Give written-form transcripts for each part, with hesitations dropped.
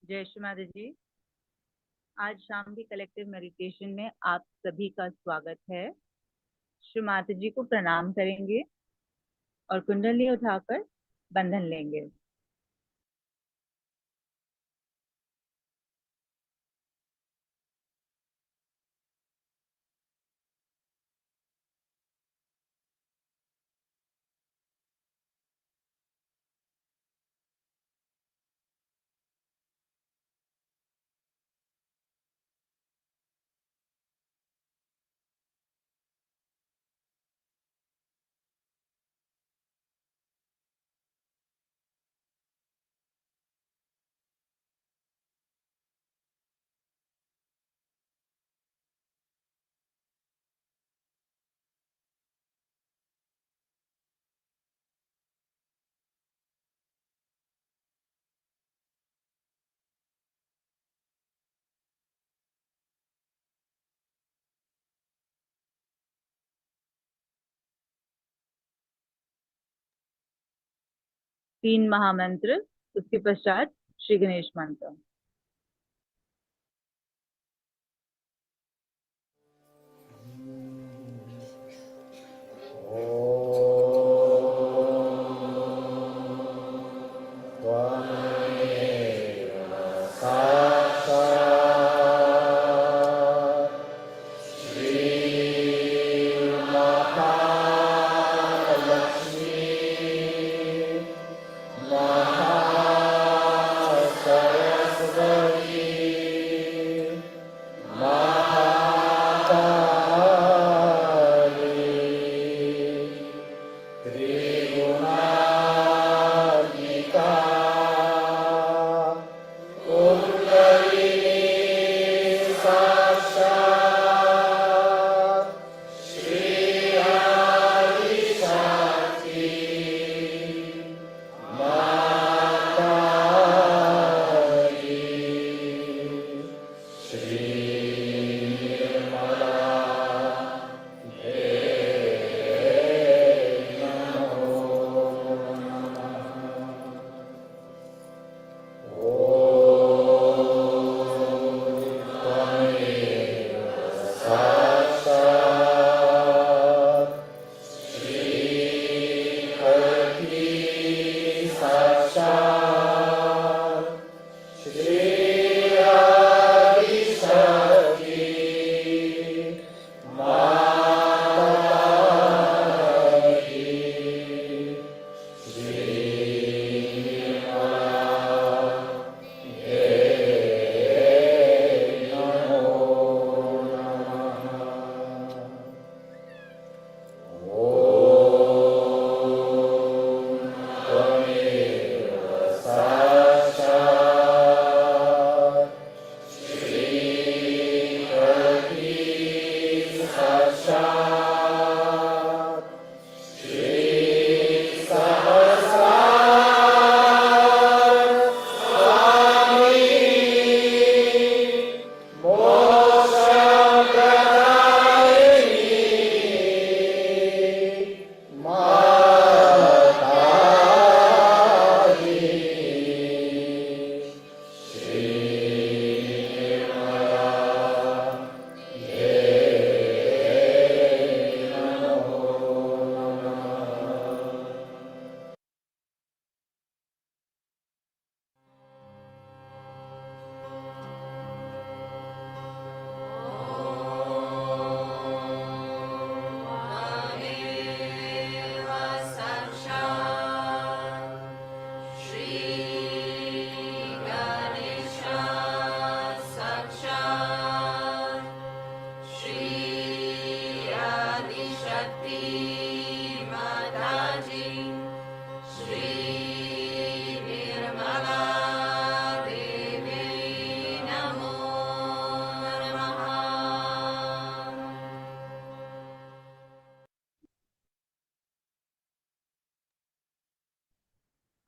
जय श्री माता जी। आज शाम की कलेक्टिव मेडिटेशन में आप सभी का स्वागत है। श्री माता जी को प्रणाम करेंगे और कुंडली उठाकर बंधन लेंगे। तीन महामंत्र, उसके पश्चात श्री गणेश मंत्र।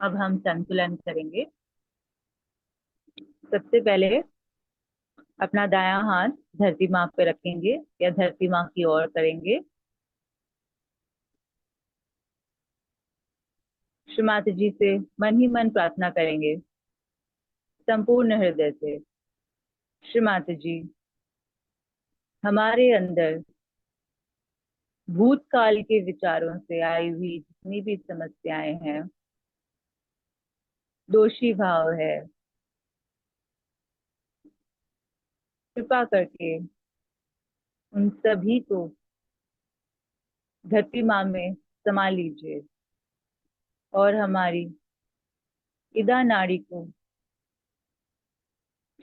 अब हम संतुलन करेंगे। सबसे पहले अपना दायां हाथ धरती माँ पे रखेंगे या धरती माँ की ओर करेंगे। श्री माता जी से मन ही मन प्रार्थना करेंगे। संपूर्ण हृदय से। श्रीमाता जी, हमारे अंदर भूतकाल के विचारों से आई हुई जितनी भी समस्याएं हैं, दोषी भाव है, कृपा करके उन सभी को धरती माँ में समा लीजिए और हमारी इदा नाड़ी को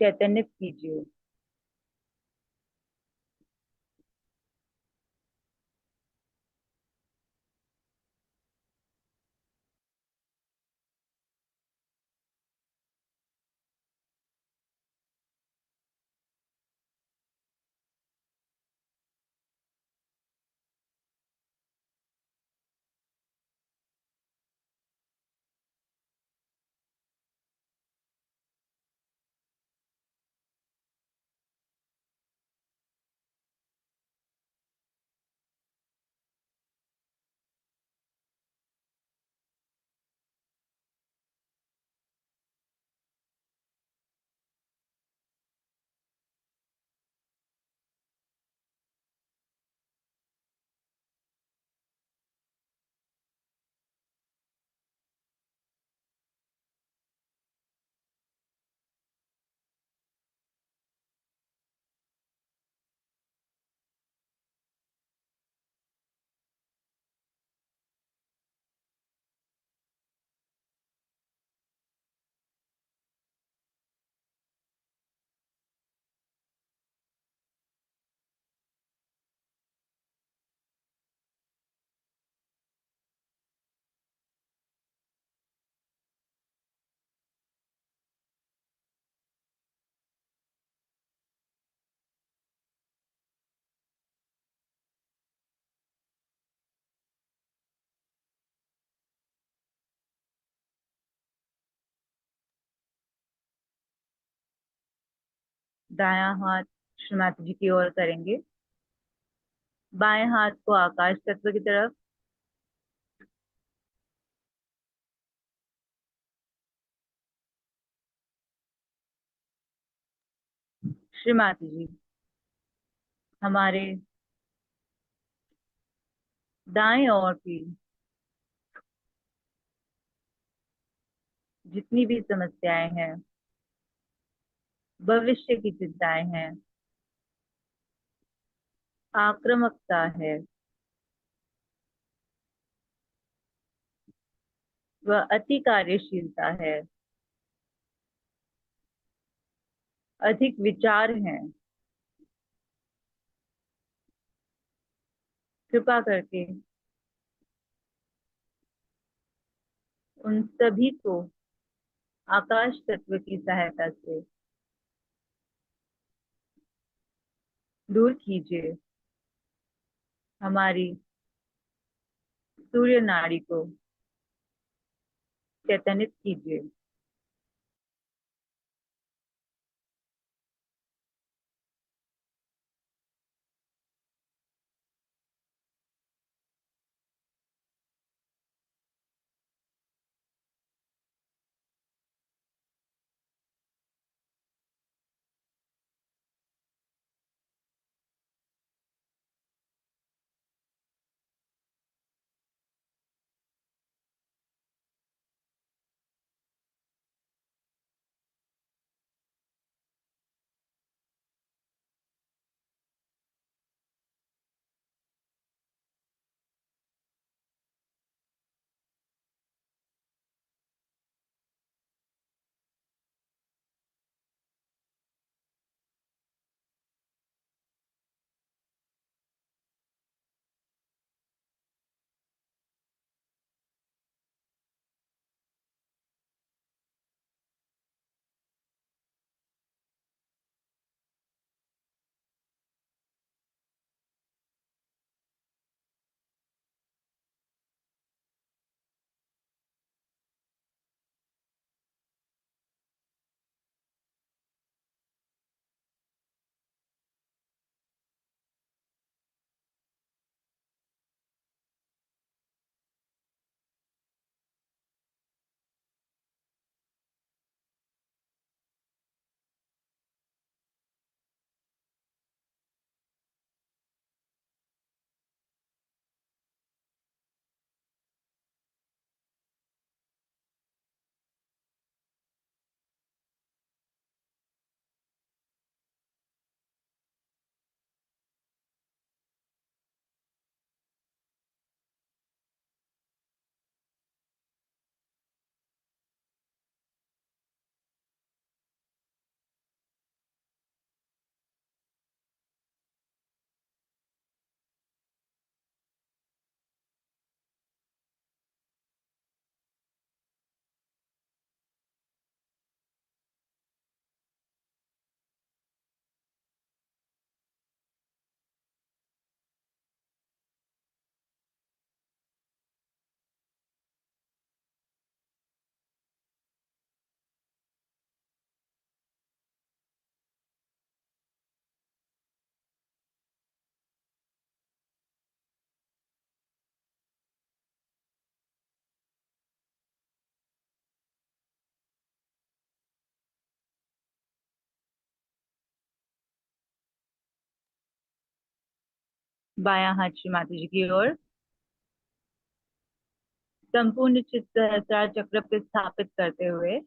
चैतन्यत कीजिए। दायां हाथ श्रीमाता जी की ओर करेंगे, बाएं हाथ को आकाश तत्व की तरफ। श्रीमाता जी, हमारे दाएं ओर की जितनी भी समस्याएं हैं, भविष्य की चिंताएं हैं, आक्रामकता है, वह अति कार्यशीलता है, अधिक विचार हैं, कृपा करके उन सभी को आकाश तत्व की सहायता से दूर कीजिए। हमारी सूर्य नाड़ी को चैतन्यत कीजिए। बायां हाथ श्रीमती जी की ओर। संपूर्ण चित्त सहस्त्रार चक्र को स्थापित करते हुए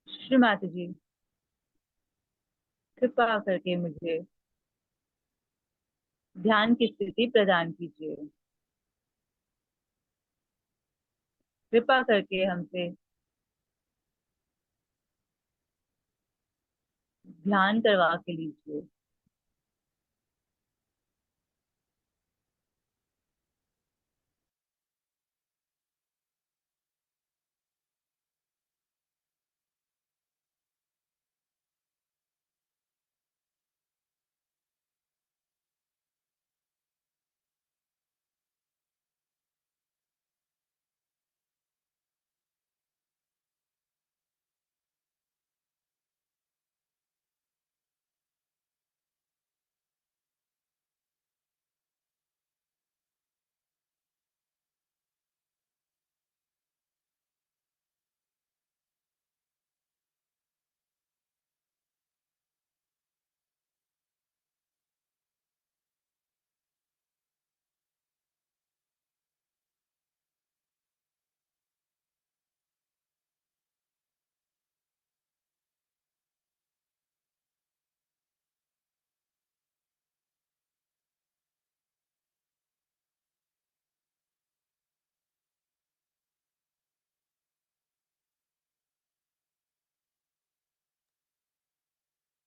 श्रीमती जी, कृपा करके मुझे ध्यान की स्थिति प्रदान कीजिए। कृपा करके हमसे ध्यान करवा के लीजिए।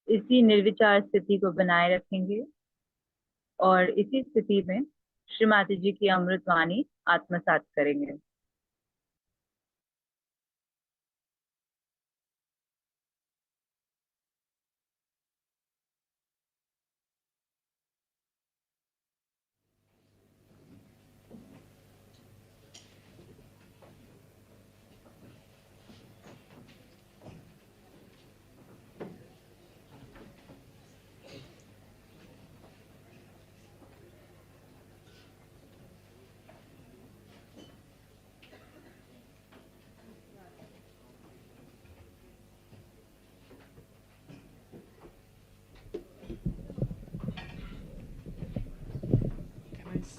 इसी निर्विचार स्थिति को बनाए रखेंगे और इसी स्थिति में श्रीमती जी की अमृत वाणी आत्मसात करेंगे।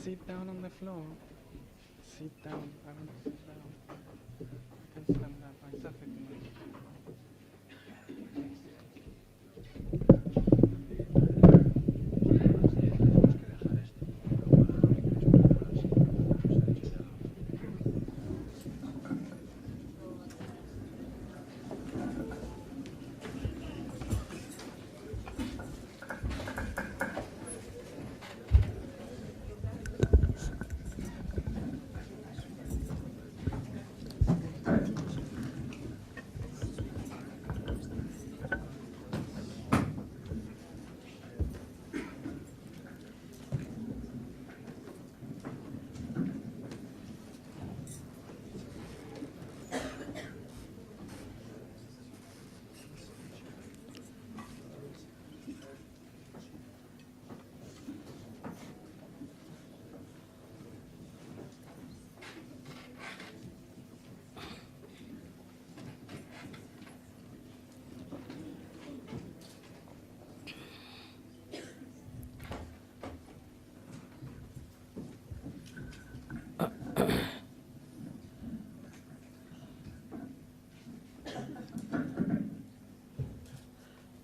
Sit down on the floor. Sit down. I want to sit down. I can stand up. I suffer too much.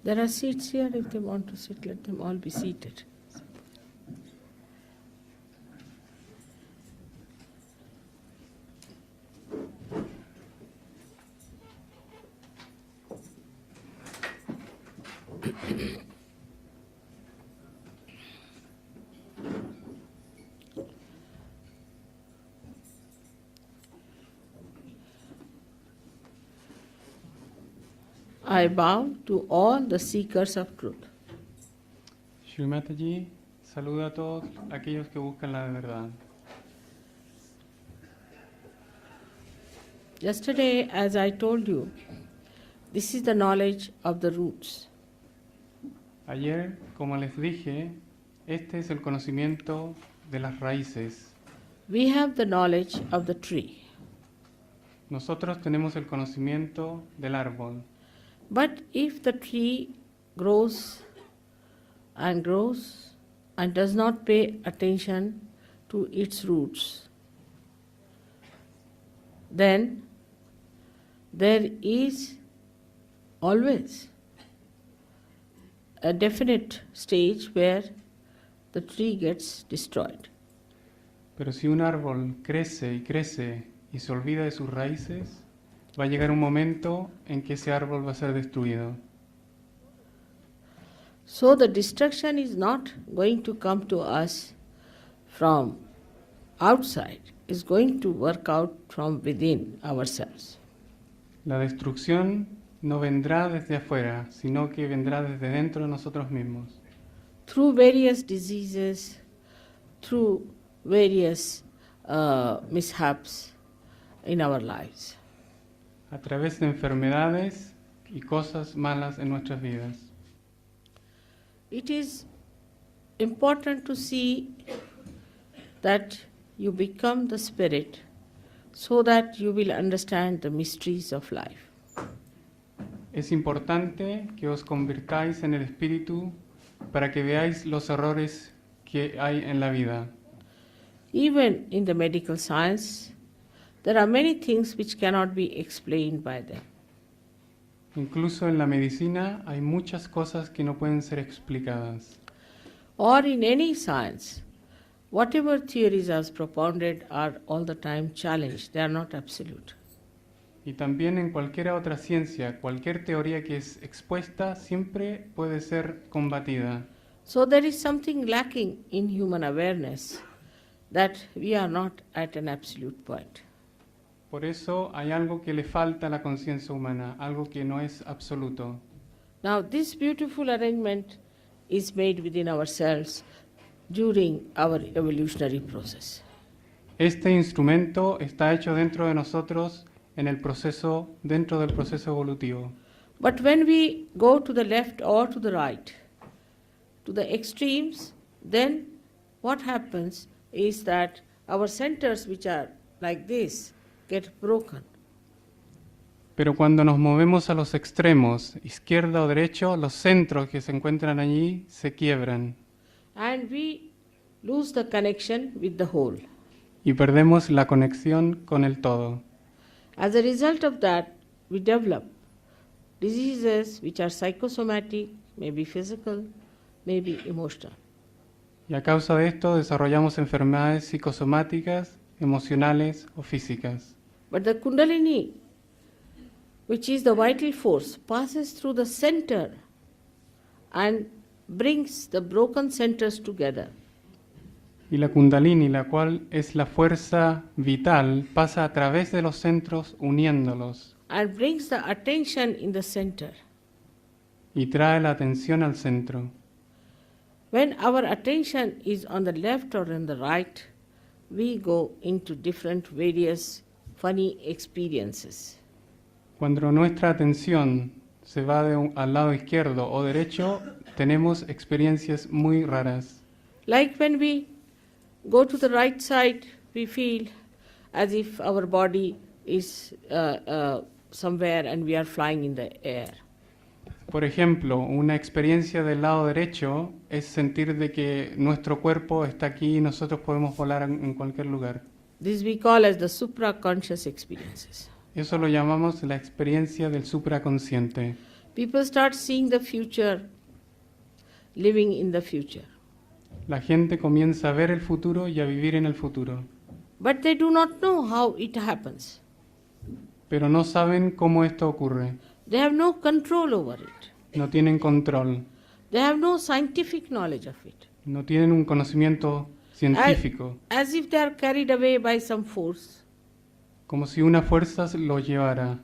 There are seats here. If they want to sit, let them all be seated. I bow to all the seekers of truth. Shrimati ji, saluda a todos aquellos que buscan la verdad. Yesterday, as I told you, this is the knowledge of the roots. Ayer, como les dije, este es el conocimiento de las raíces. We have the knowledge of the tree. Nosotros tenemos el conocimiento del árbol. But if the tree grows and grows and does not pay attention to its roots, then there is always a definite stage where the tree gets destroyed. Pero si un árbol crece y crece y se olvida de sus raíces, va a llegar un momento en que ese árbol va a ser destruido. So the destruction is not going to come to us from outside, it's going to work out from within ourselves. La destrucción no vendrá desde afuera, sino que vendrá desde dentro de nosotros mismos. Through various diseases, through various mishaps in our lives. A través de enfermedades y cosas malas en nuestras vidas. It is important to see that you become the spirit so that you will understand the mysteries of life. Es importante que os convirtáis en el espíritu para que veáis los errores que hay en la vida. Even in the medical science, there are many things which cannot be explained by them. Incluso en la medicina hay muchas cosas que no pueden ser explicadas. Or in any science, whatever theories are propounded are all the time challenged, they are not absolute. Y también en cualquier otra ciencia, cualquier teoría que es expuesta siempre puede ser combatida. So there is something lacking in human awareness that we are not at an absolute point. Por eso hay algo que le falta a la conciencia humana, algo que no es absoluto. Now this beautiful arrangement is made within ourselves during our evolutionary process. Este instrumento está hecho dentro de nosotros dentro del proceso evolutivo. But when we go to the left or to the right, to the extremes, then what happens is that our centers, which are like this, get broken. Pero cuando nos movemos a los extremos, izquierda o derecho, los centros que se encuentran allí se quiebran. And we lose the connection with the whole. Y perdemos la conexión con el todo. As a result of that, we develop diseases which are psychosomatic, maybe physical, maybe emotional. Y a causa de esto desarrollamos enfermedades psicosomáticas, emocionales o físicas. But the Kundalini, which is the vital force, passes through the center and brings the broken centers together. Y la Kundalini, la cual es la fuerza vital, pasa a través de los centros uniéndolos. And brings the attention in the center. Y trae la atención al centro. When our attention is on the left or on the right, we go into different various funny experiences. Cuando nuestra atención se va al lado izquierdo o derecho, tenemos experiencias muy raras. Like when we go to the right side, we feel as if our body is somewhere and we are flying in the air. Por ejemplo, una experiencia del lado derecho es sentir de que nuestro cuerpo está aquí y nosotros podemos volar en cualquier lugar. This we call as the supraconscious experiences. Eso lo llamamos la experiencia del supraconsciente. People start seeing the future, living in the future. La gente comienza a ver el futuro y a vivir en el futuro. But they do not know how it happens. Pero no saben cómo esto ocurre. They have no control over it. No tienen control. They have no scientific knowledge of it. No tienen un conocimiento científico. As if they are carried away by some force. Como si una fuerza los llevara.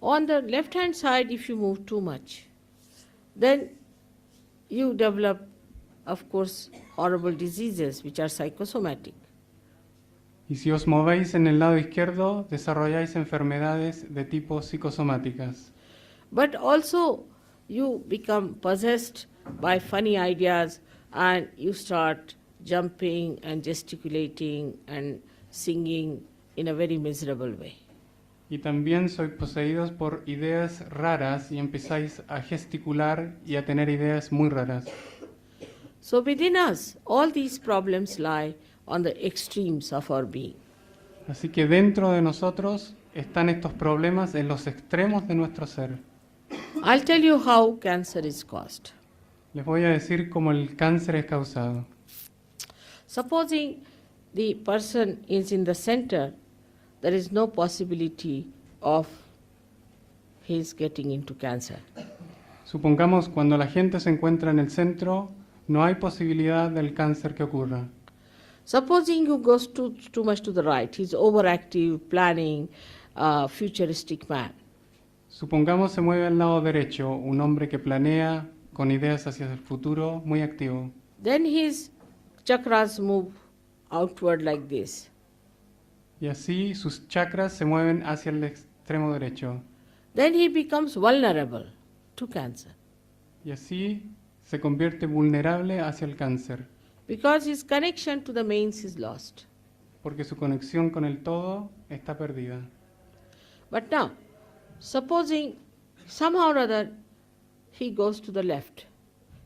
On the left-hand side, if you move too much, then you develop, of course, horrible diseases which are psychosomatic. Y si os movéis en el lado izquierdo, desarrolláis enfermedades de tipo psicosomáticas. But also you become possessed by funny ideas and you start jumping and gesticulating and singing in a very miserable way. Y también sois poseídos por ideas raras y empezáis a gesticular y a tener ideas muy raras. So within us, all these problems lie on the extremes of our being. Así que dentro de nosotros están estos problemas en los extremos de nuestro ser. I'll tell you how cancer is caused. Les voy a decir cómo el cáncer es causado. Supposing the person is in the center, there is no possibility of his getting into cancer. Supongamos cuando la gente se encuentra en el centro, no hay posibilidad del cáncer que ocurra. Supposing he goes too much to the right, he's overactive, planning, futuristic man. Supongamos se mueve al lado derecho, un hombre que planea con ideas hacia el futuro, muy activo. Then his chakras move outward like this. Y así sus chakras se mueven hacia el extremo derecho. Then he becomes vulnerable to cancer Y así se convierte vulnerable hacia el cáncer, because his connection to the mains is lost. porque su conexión con el todo está perdida. But now, supposing somehow or other he goes to the left,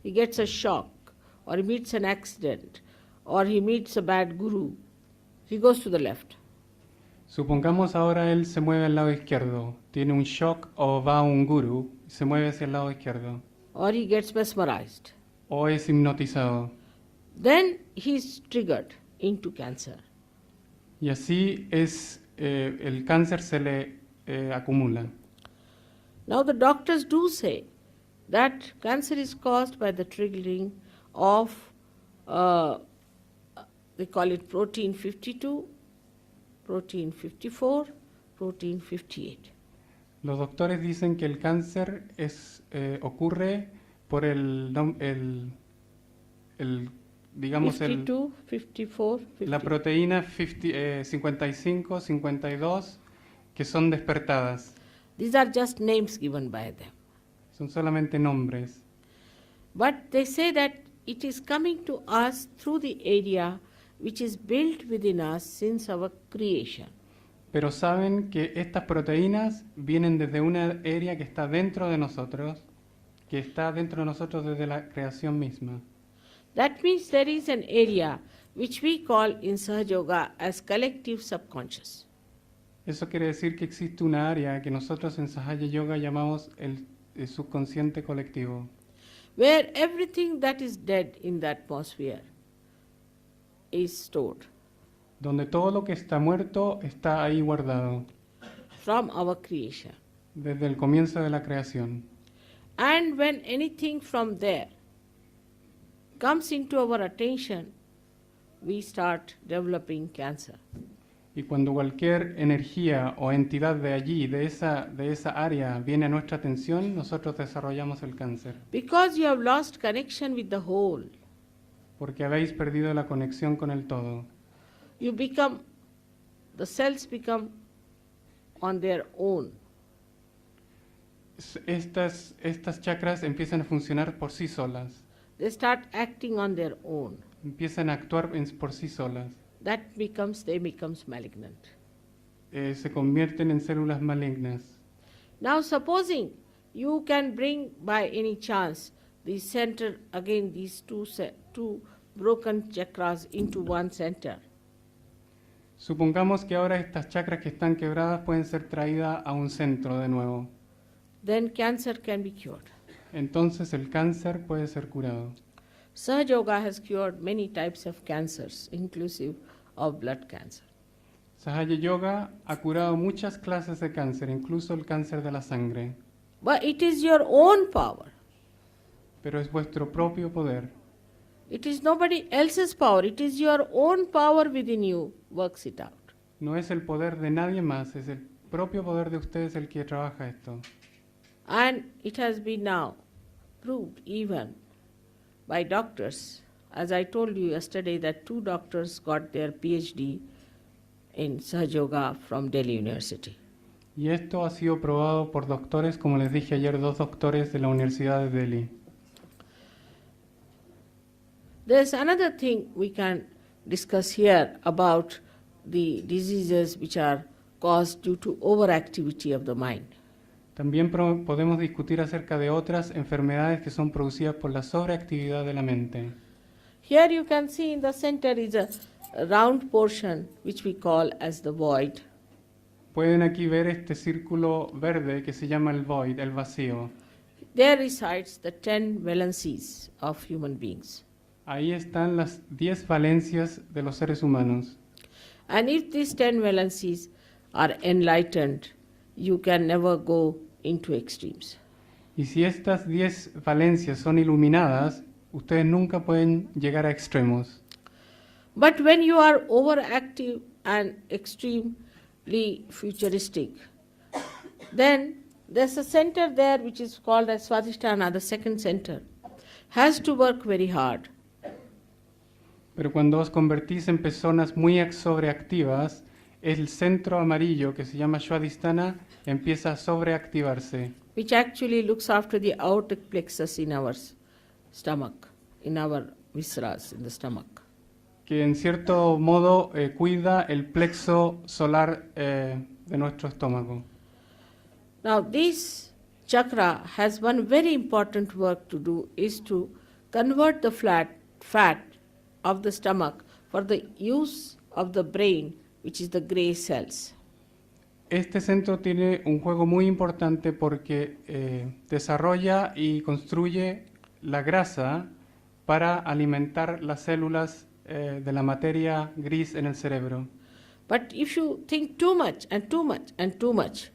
he gets a shock, or he meets an accident, or he meets a bad guru, he goes to the left. Supongamos ahora él se mueve al lado izquierdo, tiene un shock o va a un gurú y se mueve hacia el lado izquierdo, Or he gets mesmerized. o es hipnotizado. Then he's triggered into cancer. Y así es, el cáncer se le acumula. Now the doctors do say that cancer is caused by the triggering of, they call it protein 52, protein 54, protein 58. Los doctores dicen que el cáncer ocurre por digamos 52, 54, 50. la proteína 55, 52 que son despertadas. These are just names given by them. Son solamente nombres. But they say that it is coming to us through the area which is built within us since our creation. Pero saben que estas proteínas vienen desde una área que está dentro de nosotros, desde la creación misma. That means there is an area which we call in Sahaja Yoga as collective subconscious. Eso quiere decir que existe una área que nosotros en Sahaja Yoga llamamos el subconsciente colectivo, Where everything that is dead in the atmosphere is stored donde todo lo que está muerto está ahí guardado, from our creation. desde el comienzo de la creación. And when anything from there comes into our attention, we start developing cancer. Y cuando cualquier energía o entidad de allí, de esa área, viene a nuestra atención, nosotros desarrollamos el cáncer. Because you have lost connection with the whole, Porque habéis perdido la conexión con el todo. the cells become on their own. Estas chakras empiezan a funcionar por sí solas, They start acting on their own. empiezan a actuar por sí solas, They becomes malignant. se convierten en células malignas. Now supposing you can bring by any chance the center, again these two broken chakras into one center. Supongamos que ahora estas chakras que están quebradas pueden ser traídas a un centro de nuevo. Then cancer can be cured. Entonces el cáncer puede ser curado. Sahaja Yoga has cured many types of cancers, inclusive of blood cancer. Sahaja Yoga ha curado muchas clases de cáncer, incluso el cáncer de la sangre. But it is your own power. Pero es vuestro propio poder. It is nobody else's power. It is your own power within you works it out. No es el poder de nadie más, es el propio poder de ustedes el que trabaja esto. And it has been now proved even by doctors. As I told you yesterday that 2 doctors got their PhD in Sahaja Yoga from Delhi University. Y esto ha sido probado por doctores, como les dije ayer, 2 doctores de la Universidad de Delhi. There's another thing we can discuss here about the diseases which are caused due to overactivity of the mind. También podemos discutir acerca de otras enfermedades que son producidas por la sobreactividad de la mente. Here you can see in the center is a round portion which we call as the void. Pueden aquí ver este círculo verde que se llama el void, el vacío. There resides the 10 valencies of human beings. Ahí están las 10 valencias de los seres humanos. And if these 10 valencies are enlightened, you can never go into extremes. Y si estas 10 valencias son iluminadas, ustedes nunca pueden llegar a extremos. But when you are overactive and extremely futuristic, then there's a center there which is called as Swadhisthana, the second center, has to work very hard. Pero cuando os convertís en personas muy sobreactivas, el centro amarillo que se llama Swadhisthana empieza a sobreactivarse. Which actually looks after the aortic plexus in our stomach, in our visceras, in the stomach. Que en cierto modo cuida el plexo solar de nuestro estómago. Now this chakra has one very important work to do, is to convert the fat of the stomach for the use of the brain, which is the gray cells. Este centro tiene un juego muy importante porque desarrolla y construye la grasa para alimentar las células de la materia gris en el cerebro. But if you think too much and too much and too much,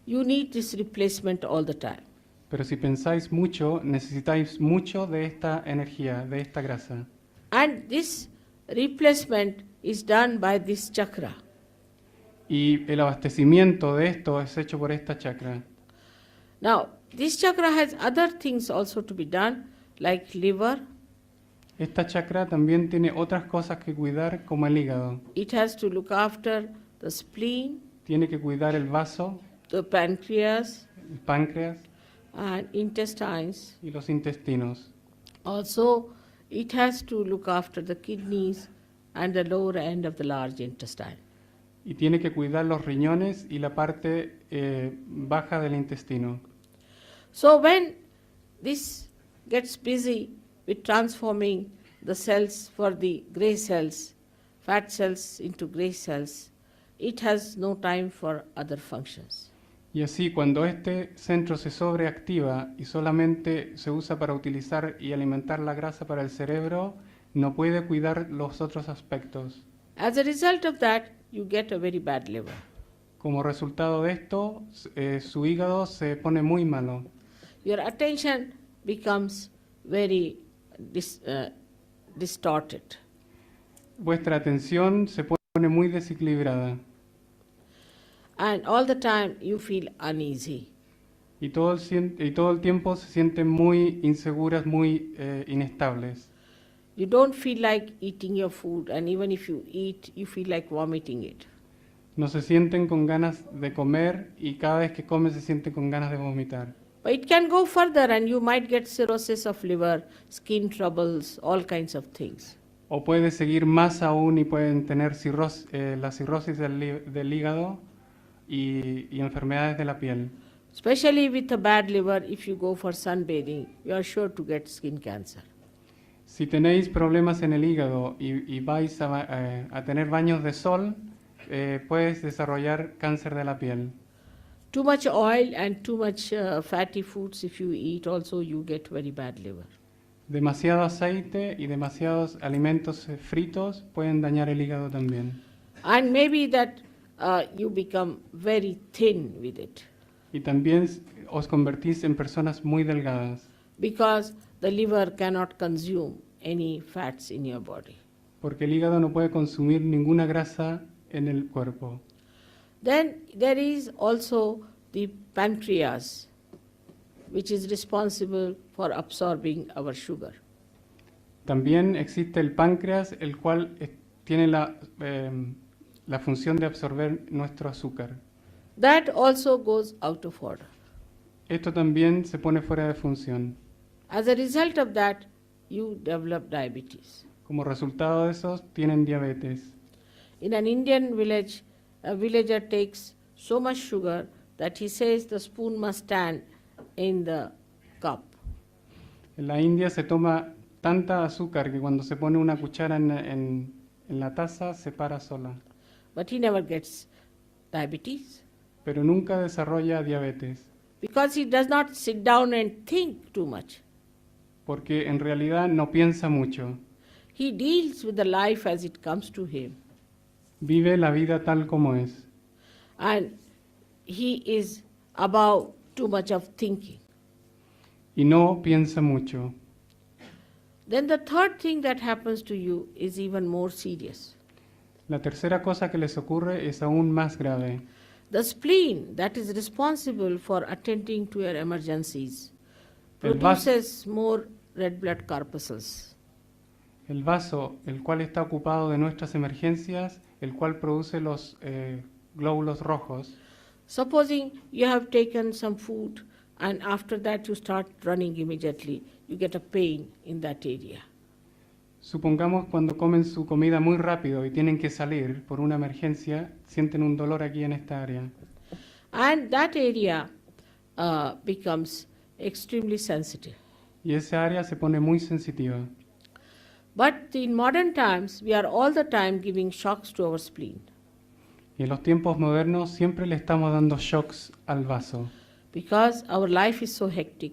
you need this replacement all the time. Pero si pensáis mucho, necesitáis mucho de esta energía, de esta grasa. And this replacement is done by this chakra. Y el abastecimiento de esto es hecho por esta chakra. Now, this chakra has other things also to be done, like liver. Esta chakra también tiene otras cosas que cuidar, como el hígado. It has to look after the spleen, Tiene que cuidar el vaso, the pancreas, el páncreas and intestines. y los intestinos. Also, it has to look after the kidneys and the lower end of the large intestine. Y tiene que cuidar los riñones y la parte baja del intestino. So when this gets busy with transforming the cells for the gray cells, fat cells into gray cells, it has no time for other functions. Y así, cuando este centro se sobreactiva y solamente se usa para utilizar y alimentar la grasa para el cerebro, no puede cuidar los otros aspectos. As a result of that, you get a very bad liver. Como resultado de esto, su hígado se pone muy malo. Your attention becomes very distorted. Vuestra atención se pone muy desequilibrada And all the time you feel uneasy. y todo el tiempo se sienten muy inseguras, muy inestables. You don't feel like eating your food, and even if you eat, you feel like vomiting it. No se sienten con ganas de comer y cada vez que comen se sienten con ganas de vomitar. But it can go further, and you might get cirrhosis of liver, skin troubles, all kinds of things. O puede seguir más aún y pueden tener la cirrosis del hígado y enfermedades de la piel. Especially with a bad liver, if you go for sunbathing, you are sure to get skin cancer. Si tenéis problemas en el hígado y vais a tener baños de sol, puedes desarrollar cáncer de la piel. Too much oil and too much fatty foods, if you eat, also you get very bad liver. Demasiado aceite y demasiados alimentos fritos pueden dañar el hígado también. And maybe that you become very thin with it, Y también os convertís en personas muy delgadas, because the liver cannot consume any fats in your body. porque el hígado no puede consumir ninguna grasa en el cuerpo. Then there is also the pancreas, which is responsible for absorbing our sugar. También existe el páncreas, el cual tiene la función de absorber nuestro azúcar. That also goes out of order. Esto también se pone fuera de función. As a result of that, you develop diabetes. Como resultado de eso, tienen diabetes. In an Indian village, a villager takes so much sugar that he says the spoon must stand in the cup. En la India se toma tanta azúcar que cuando se pone una cuchara en la taza se para sola, But he never gets diabetes pero nunca desarrolla diabetes, because he does not sit down and think too much. porque en realidad no piensa mucho, He deals with the life as it comes to him. vive la vida tal como es, And he is above too much of thinking. y no piensa mucho. Then the third thing that happens to you is even more serious. La tercera cosa que les ocurre es aún más grave. The spleen that is responsible for attending to your emergencies El vas- produces more red blood corpuscles. El vaso, el cual está ocupado de nuestras emergencias, el cual produce los glóbulos rojos. Supposing you have taken some food and after that you start running immediately, you get a pain in that area. Supongamos cuando comen su comida muy rápido y tienen que salir por una emergencia, sienten un dolor aquí en esta área. And that area becomes extremely sensitive. Y esa área se pone muy sensitiva. But in modern times, we are all the time giving shocks to our spleen Y en los tiempos modernos siempre le estamos dando shocks al vaso, because our life is so hectic.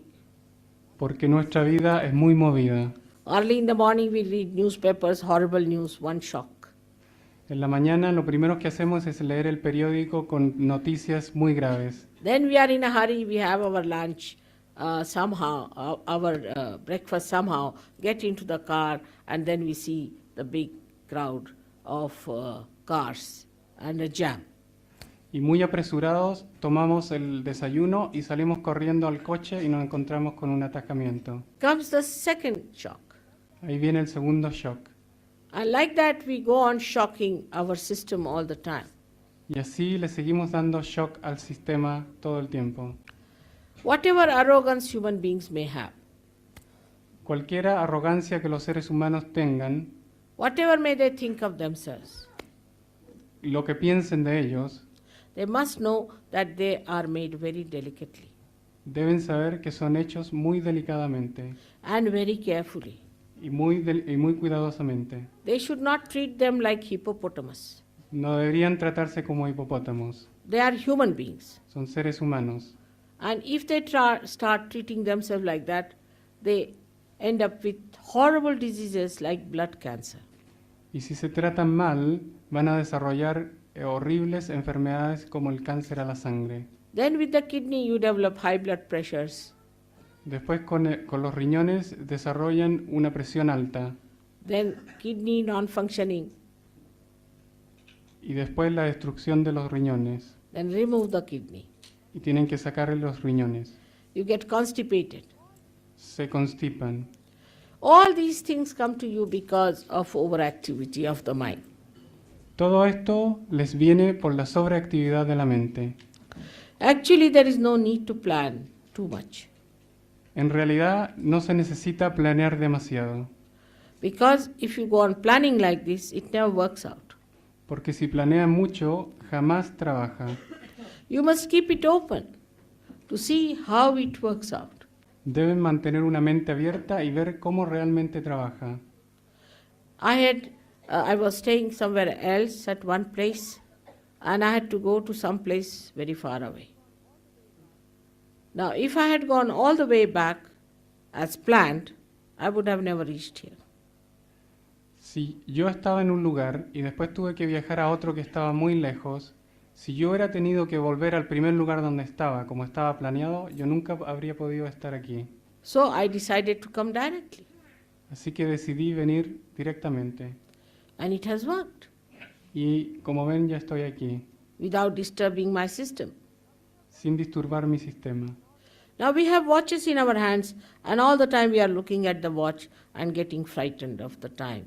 porque nuestra vida es muy movida. Early in the morning, we read newspapers, horrible news, one shock. En la mañana lo primero que hacemos es leer el periódico con noticias muy graves. Then we are in a hurry, we have our lunch somehow, our breakfast somehow, get into the car, and then we see the big crowd of cars and a jam. Y muy apresurados tomamos el desayuno y salimos corriendo al coche y nos encontramos con un atascamiento. Comes the second shock. Ahí viene el segundo shock. And like that, we go on shocking our system all the time. Y así le seguimos dando shock al sistema todo el tiempo. Whatever arrogance human beings may have, Cualquiera arrogancia que los seres humanos tengan, whatever may they think of themselves, lo que piensen de ellos, they must know that they are made very delicately deben saber que son hechos muy delicadamente and very carefully. y muy cuidadosamente. They should not treat them like hippopotamus. No deberían tratarse como hipopótamos, They are human beings. son seres humanos. And if they start treating themselves like that, they end up with horrible diseases like blood cancer. Y si se tratan mal, van a desarrollar horribles enfermedades como el cáncer a la sangre. Then with the kidney you develop high blood pressures. Después con los riñones desarrollan una presión alta Then kidney non-functioning. y después la destrucción de los riñones Then remove the kidney. y tienen que sacarle los riñones. You get constipated. Se constipan. All these things come to you because of overactivity of the mind. Todo esto les viene por la sobreactividad de la mente. Actually, there is no need to plan too much En realidad no se necesita planear demasiado, because if you go on planning like this, it never works out. porque si planean mucho, jamás trabaja. You must keep it open to see how it works out. Deben mantener una mente abierta y ver cómo realmente trabaja. I was staying somewhere else at one place, and I had to go to some place very far away. Now, if I had gone all the way back as planned, I would have never reached here. Si yo estaba en un lugar y después tuve que viajar a otro que estaba muy lejos, si yo hubiera tenido que volver al primer lugar donde estaba, como estaba planeado, yo nunca habría podido estar aquí. So I decided to come directly, Así que decidí venir directamente. and it has worked Y como ven, ya estoy aquí, without disturbing my system. sin disturbar mi sistema. Now we have watches in our hands, and all the time we are looking at the watch and getting frightened of the time.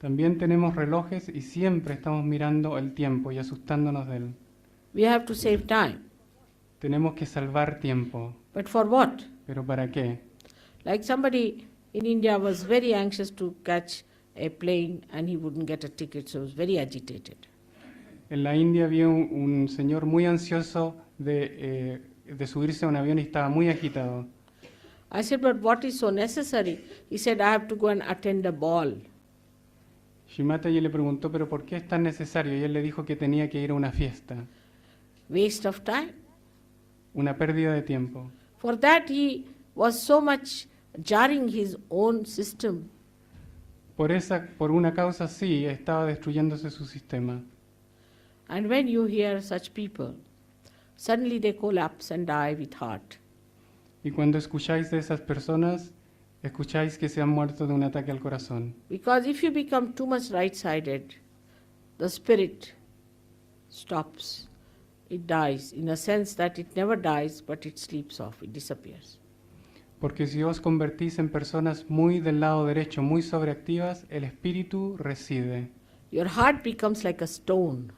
También tenemos relojes y siempre estamos mirando el tiempo y asustándonos de él. We have to save time. Tenemos que salvar tiempo. But for what? ¿Pero para qué? Like somebody in India was very anxious to catch a plane and he wouldn't get a ticket, so he was very agitated. en la India vi un señor muy ansioso de subirse a un avión y estaba muy agitado. I said, but what is so necessary? He said, I have to go and attend a ball. Shimataji le preguntó, ¿pero por qué es tan necesario? Y él le dijo que tenía que ir a una fiesta, Waste of time. una pérdida de tiempo. For that he was so much jarring his own system. Por una causa así estaba destruyéndose su sistema. And when you hear such people, suddenly they collapse and die with heart. Y cuando escucháis de esas personas, escucháis que se han muerto de un ataque al corazón. Because if you become too much right-sided, the spirit stops. It dies, in a sense that it never dies, but it sleeps off, it disappears. Porque si os convertís en personas muy del lado derecho, muy sobreactivas, el espíritu reside. Your heart becomes like a stone.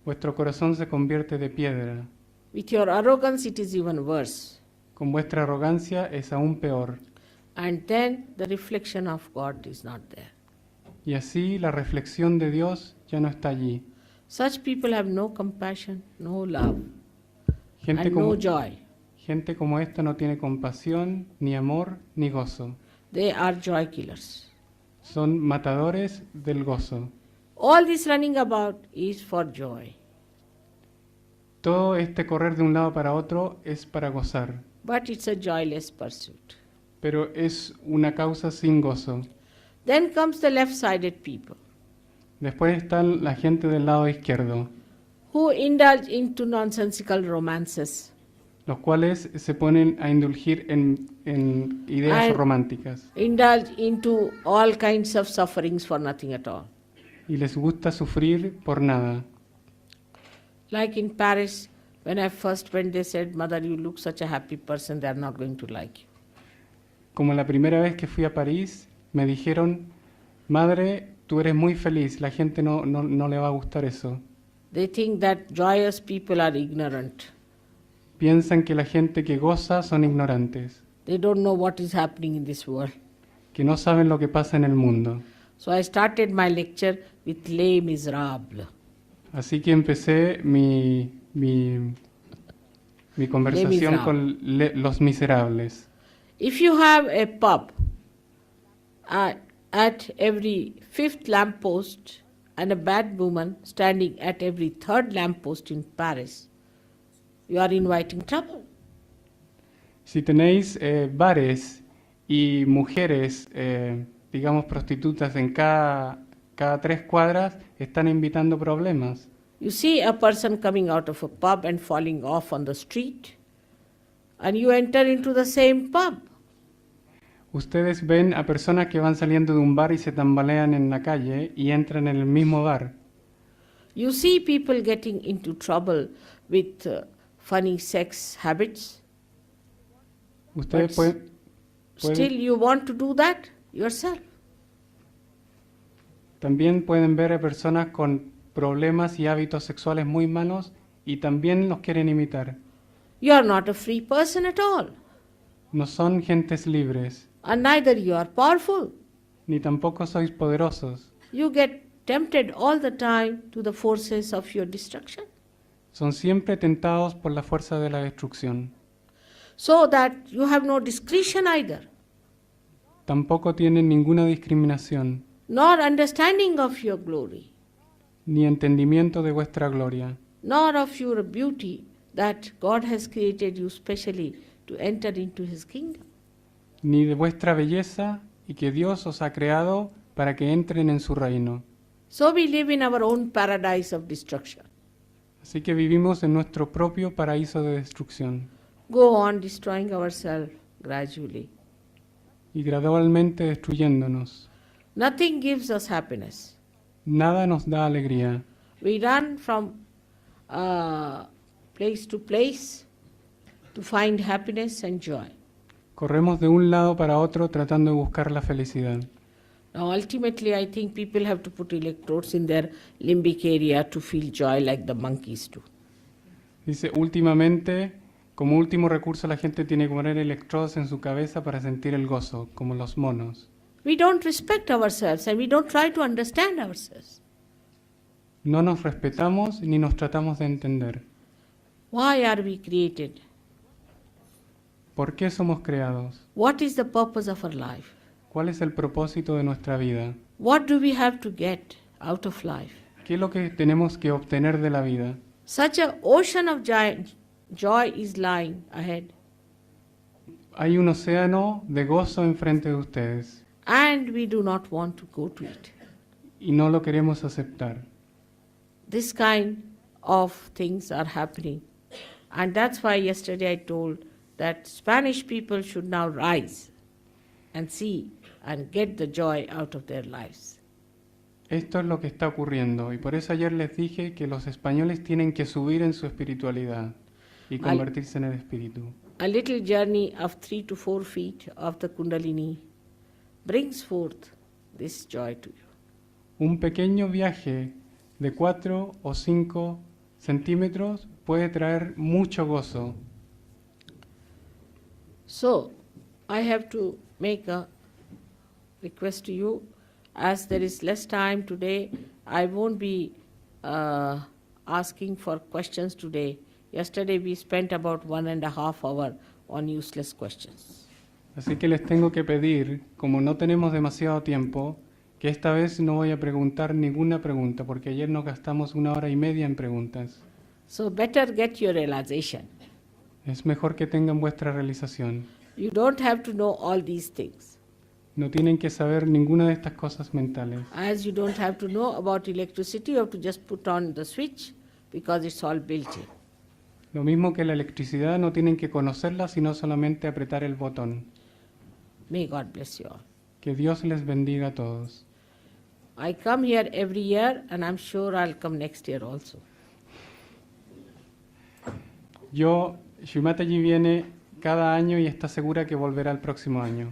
Vuestro corazón se convierte de piedra. With your arrogance, it is even worse. Con vuestra arrogancia es aún peor. And then the reflection of God is not there. Y así la reflexión de Dios ya no está allí. Such people have no compassion, no love, Gente and como, no joy. gente como esta no tiene compasión, ni amor, ni gozo. They are joy killers. Son matadores del gozo. All this running about is for joy. Todo este correr de un lado para otro es para gozar, But it's a joyless pursuit. pero es una causa sin gozo. Then comes the left-sided people Después está la gente del lado izquierdo, who indulge into nonsensical romances, los cuales se ponen a indulgir en ideas And- románticas indulge into all kinds of sufferings for nothing at all. y les gusta sufrir por nada. Like in Paris, when I first went, they said, Mother, you look such a happy person, they are not going to like you. Como la primera vez que fui a París, me dijeron, madre, tú eres muy feliz, la gente no le va a gustar eso. They think that joyous people are ignorant. Piensan que la gente que goza son ignorantes, They don't know what is happening in this world. que no saben lo que pasa en el mundo. So I started my lecture with Les Miserables. Así que empecé mi conversación Miserables. con Los Miserables. If you have a pub at every fifth lamppost and a bad woman standing at every third lamppost in Paris, you are inviting trouble. Si tenéis bares y mujeres, digamos prostitutas en cada 3 cuadras, están invitando problemas. You see a person coming out of a pub and falling off on the street, and you enter into the same pub. Ustedes ven a personas que van saliendo de un bar y se tambalean en la calle y entran en el mismo bar. You see people getting into trouble with funny sex habits. Ustedes But pueden- Still, you want to do that yourself. también pueden ver a personas con problemas y hábitos sexuales muy malos y también los quieren imitar. You are not a free person at all, No son gentes libres, and neither you are powerful. ni tampoco sois poderosos. You get tempted all the time to the forces of your destruction, Son siempre tentados por la fuerza de la destrucción. so that you have no discretion either, Tampoco tienen ninguna discriminación, nor understanding of your glory, ni entendimiento de vuestra gloria, nor of your beauty that God has created you specially to enter into His kingdom. ni de vuestra belleza y que Dios os ha creado para que entren en su reino. So we live in our own paradise of destruction. Así que vivimos en nuestro propio paraíso de destrucción Go on destroying ourselves gradually. y gradualmente destruyéndonos. Nothing gives us happiness. Nada nos da alegría. We run from place to place to find happiness and joy. Corremos de un lado para otro tratando de buscar la felicidad. Now, ultimately, I think people have to put electrodes in their limbic area to feel joy like the monkeys do. Dice, últimamente, como último recurso, la gente tiene que poner electrodos en su cabeza para sentir el gozo, como los monos. We don't respect ourselves and we don't try to understand ourselves. No nos respetamos ni nos tratamos de entender. Why are we created? ¿Por qué somos creados? What is the purpose of our life? ¿Cuál es el propósito de nuestra vida? What do we have to get out of life? ¿Qué es lo que tenemos que obtener de la vida? Such an ocean of joy is lying ahead, Hay un océano de gozo enfrente de ustedes and we do not want to go to it. y no lo queremos aceptar. This kind of things are happening. And that's why yesterday I told that Spanish people should now rise and see and get the joy out of their lives. Esto es lo que está ocurriendo y por eso ayer les dije que los españoles tienen que subir en su espiritualidad y convertirse en el espíritu. A little journey of 3 to 4 feet of the Kundalini brings forth this joy to you. Un pequeño viaje de 4 o 5 centímetros puede traer mucho gozo. So, I have to make a request to you. As there is less time today, I won't be asking for questions today. Yesterday we spent about 1.5 hours on useless questions. Así que les tengo que pedir, como no tenemos demasiado tiempo, que esta vez no voy a preguntar ninguna pregunta, porque ayer nos gastamos 1 hora y media en preguntas. So better get your realization. Es mejor que tengan vuestra realización. You don't have to know all these things. No tienen que saber ninguna de estas cosas mentales. As you don't have to know about electricity, you have to just put on the switch because it's all built in. Lo mismo que la electricidad, no tienen que conocerla, sino solamente apretar el botón. May God bless you all. Que Dios les bendiga a todos. I come here every year and I'm sure I'll come next year also. Shrimataji viene cada año y está segura que volverá el próximo año.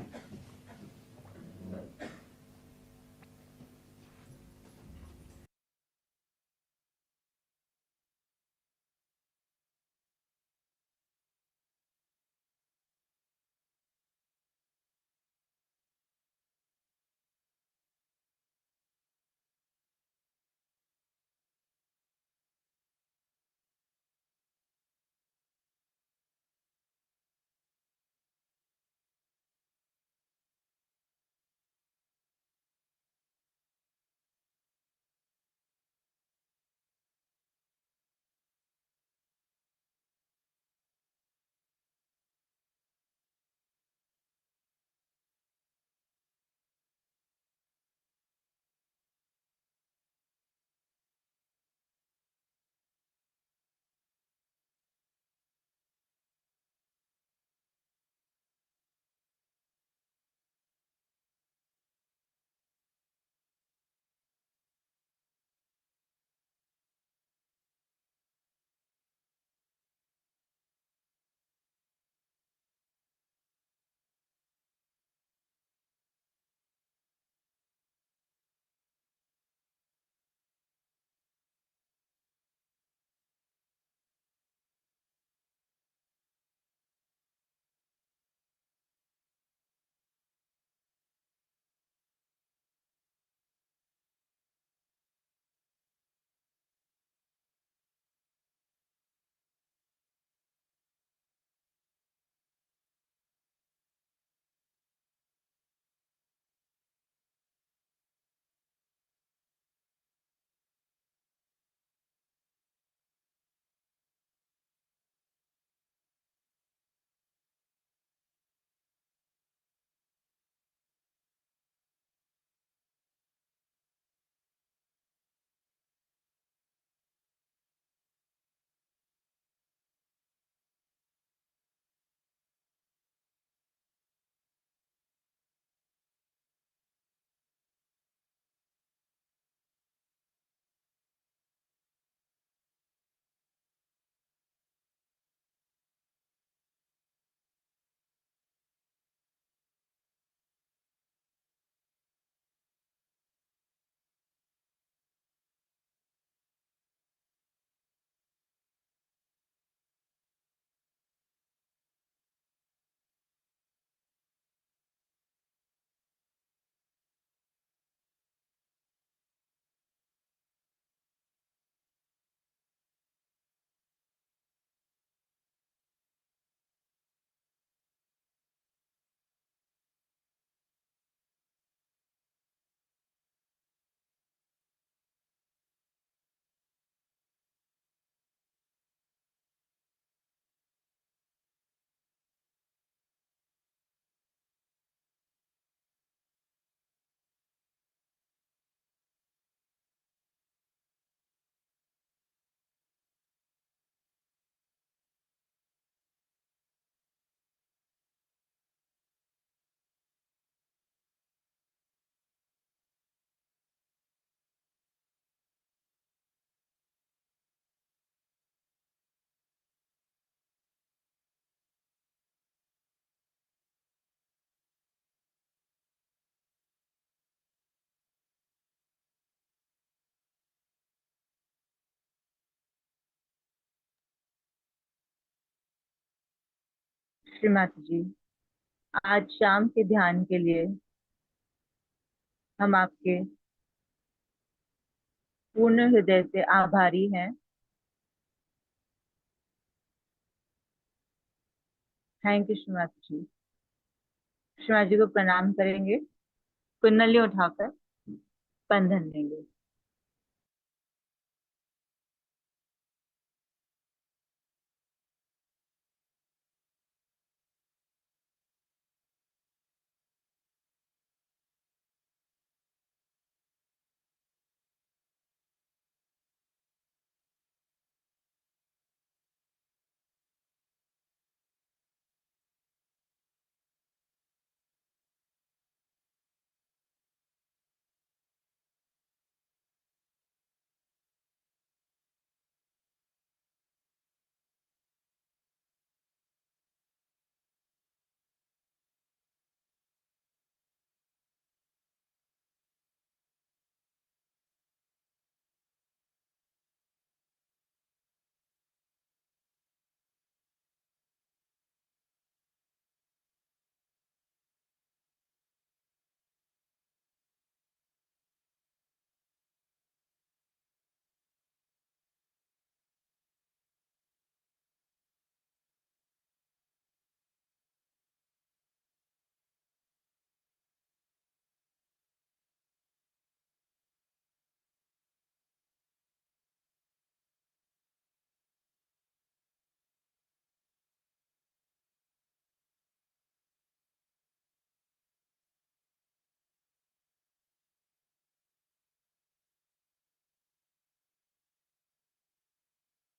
Shrimati जी, आज शाम के ध्यान के लिए हम आपके पूर्ण हृदय से आभारी हैं। थैंक यू श्रीमती जी। श्रीमती जी को प्रणाम करेंगे, कुंडली उठाकर बंधन लेंगे।